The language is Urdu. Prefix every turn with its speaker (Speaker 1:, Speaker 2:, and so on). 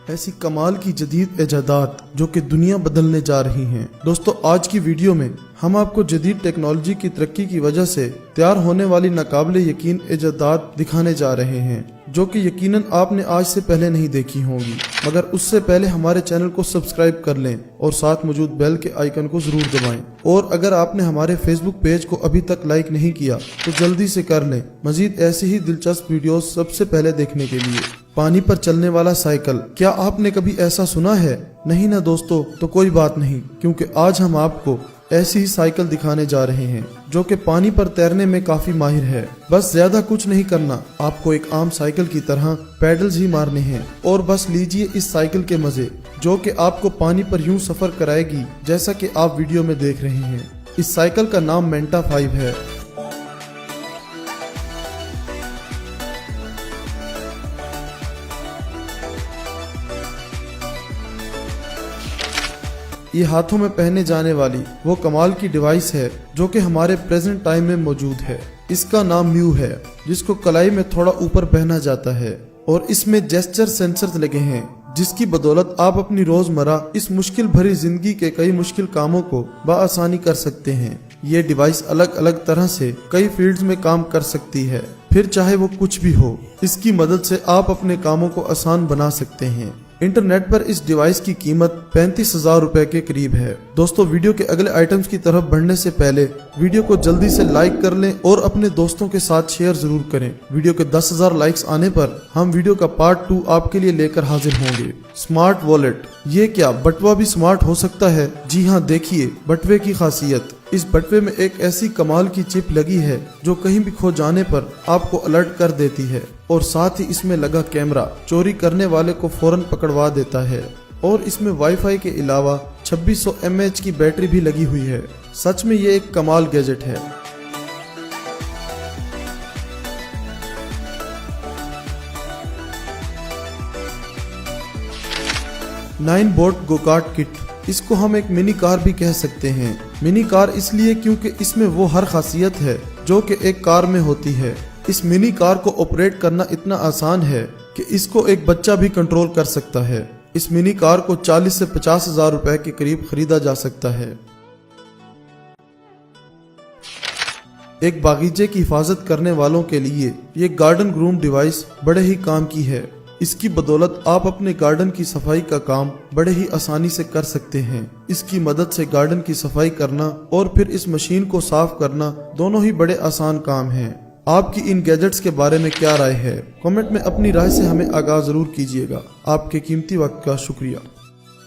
Speaker 1: ایسی کمال کی جدید ایجادات جو کہ دنیا بدلنے جا رہی ہیں۔ دوستو آج کی ویڈیو میں ہم آپ کو جدید ٹیکنالوجی کی ترقی کی وجہ سے تیار ہونے والی ناقابل یقین ایجادات دکھانے جا رہے ہیں جو کہ یقیناً آپ نے آج سے پہلے نہیں دیکھی ہوں گی، مگر اس سے پہلے ہمارے چینل کو سبسکرائب کر لیں اور ساتھ موجود بیل کے آئیکن کو ضرور دبائیں، اور اگر آپ نے ہمارے فیس بک پیج کو ابھی تک لائک نہیں کیا تو جلدی سے کر لیں مزید ایسی ہی دلچسپ ویڈیوز سب سے پہلے دیکھنے کے لیے۔ پانی پر چلنے والا سائیکل، کیا آپ نے کبھی ایسا سنا ہے؟ نہیں نا دوستو، تو کوئی بات نہیں، کیونکہ آج ہم آپ کو ایسی ہی سائیکل دکھانے جا رہے ہیں جو کہ پانی پر تیرنے میں کافی ماہر ہے۔ بس زیادہ کچھ نہیں کرنا، آپ کو ایک عام سائیکل کی طرح پیڈلز ہی مارنے ہیں اور بس لیجئے اس سائیکل کے مزے، جو کہ آپ کو پانی پر یوں سفر کرائے گی جیسا کہ آپ ویڈیو میں دیکھ رہے ہیں۔ اس سائیکل کا نام مینٹا 5 ہے۔ یہ ہاتھوں میں پہنے جانے والی وہ کمال کی ڈیوائس ہے جو کہ ہمارے پریزنٹ ٹائم میں موجود ہے۔ اس کا نام میو ہے، جس کو کلائی میں تھوڑا اوپر پہنا جاتا ہے، اور اس میں جیسچر سینسرز لگے ہیں جس کی بدولت آپ اپنی روزمرہ اس مشکل بھری زندگی کے کئی مشکل کاموں کو بآسانی کر سکتے ہیں۔ یہ ڈیوائس الگ الگ طرح سے کئی فیلڈز میں کام کر سکتی ہے، پھر چاہے وہ کچھ بھی ہو، اس کی مدد سے آپ اپنے کاموں کو آسان بنا سکتے ہیں۔ انٹرنیٹ پر اس ڈیوائس کی قیمت 35,000 روپے کے قریب ہے۔ دوستو ویڈیو کے اگلے آئٹمز کی طرف بڑھنے سے پہلے ویڈیو کو جلدی سے لائک کر لیں اور اپنے دوستوں کے ساتھ شیئر ضرور کریں۔ ویڈیو کے 10,000 لائکس آنے پر ہم ویڈیو کا پارٹ 2 آپ کے لیے لے کر حاضر ہوں گے۔ سمارٹ والیٹ، یہ کیا بٹوا بھی سمارٹ ہو سکتا ہے؟ جی ہاں، دیکھیے بٹوے کی خاصیت۔ اس بٹوے میں ایک ایسی کمال کی چپ لگی ہے جو کہیں بھی کھو جانے پر آپ کو الرٹ کر دیتی ہے، اور ساتھ ہی اس میں لگا کیمرہ چوری کرنے والے کو فوراً پکڑوا دیتا ہے، اور اس میں وائی فائی کے علاوہ 2600 mAh کی بیٹری بھی لگی ہوئی ہے۔ سچ میں یہ ایک کمال گیجٹ ہے۔ 9 بورڈ گوکارٹ کٹ، اس کو ہم ایک منی کار بھی کہہ سکتے ہیں۔ منی کار اس لیے کیونکہ اس میں وہ ہر خاصیت ہے جو کہ ایک کار میں ہوتی ہے۔ اس منی کار کو آپریٹ کرنا اتنا آسان ہے کہ اس کو ایک بچہ بھی کنٹرول کر سکتا ہے۔ اس منی کار کو 40 سے 50,000 روپے کے قریب خریدا جا سکتا ہے۔ ایک باغیچے کی حفاظت کرنے والوں کے لیے یہ گارڈن گروم ڈیوائس بڑے ہی کام کی ہے۔ اس کی بدولت آپ اپنے گارڈن کی صفائی کا کام بڑے ہی آسانی سے کر سکتے ہیں۔ اس کی مدد سے گارڈن کی صفائی کرنا اور پھر اس مشین کو صاف کرنا دونوں ہی بڑے آسان کام ہیں۔ آپ کی ان گیجٹس کے بارے میں کیا رائے ہے؟ کمنٹ میں اپنی رائے سے ہمیں آگاہ ضرور کیجیے گا۔ آپ کے قیمتی وقت کا شکریہ۔